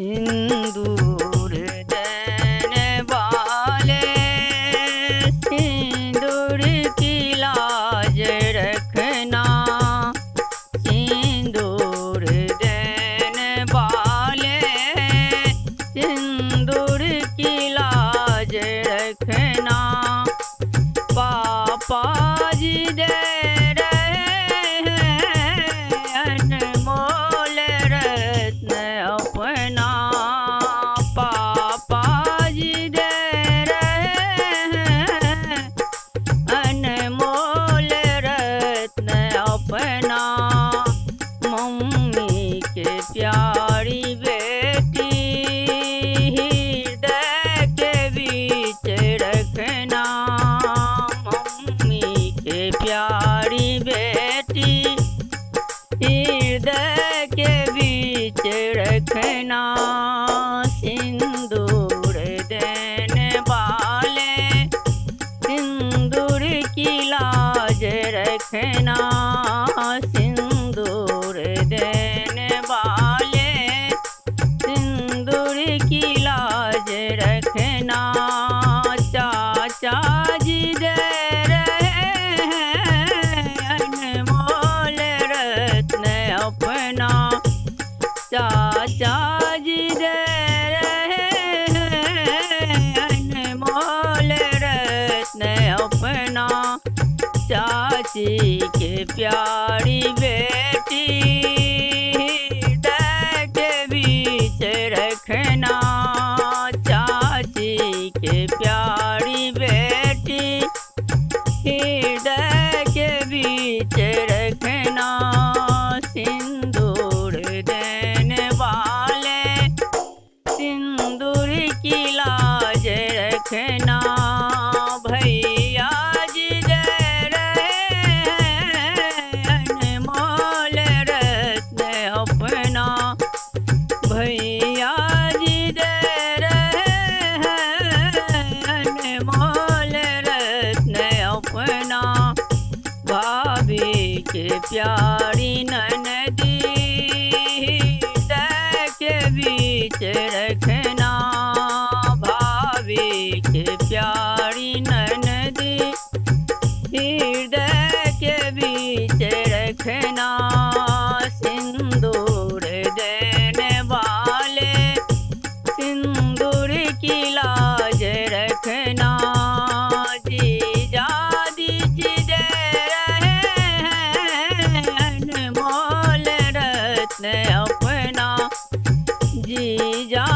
सिंदूर देने वाले सिंदूर की लाज रखना। सिंदूर देने वाले सिंदूर की लाज रखना। पापा जी दे मम्मी के प्यारी बेटी हृदय के बीच रखना। मम्मी के प्यारी बेटी हृदय के बीच रखना। सिंदूर देने वाले सिंदूर की लाज रखना। सिंदूर देने वाले सिंदूर की लाज रखना। चाचा जी दे रहे हैं अनमोल रत्न अपना। चाचा जी दे रहे हैं अनमोल रत्न अपना। चाची के प्यारी बेटी हृदय के बीच रखना। चाची के प्यारी बेटी हृदय के बीच रखना। सिंदूर देने वाले सिंदूर की लाज रखना। भैया जी दे रहे हैं अनमोल रत्न अपना। भैया जी दे रहे हैं अनमोल रत्न अपना। भाभी के प्यारी ननदी हृदय के बीच रखना। भाभी के प्यारी ननदी हृदय के बीच रखना। सिंदूर देने वाले सिंदूर की लाज रखना। जीजा दीजी दे रहे हैं अनमोल रत्न अपना। जीजा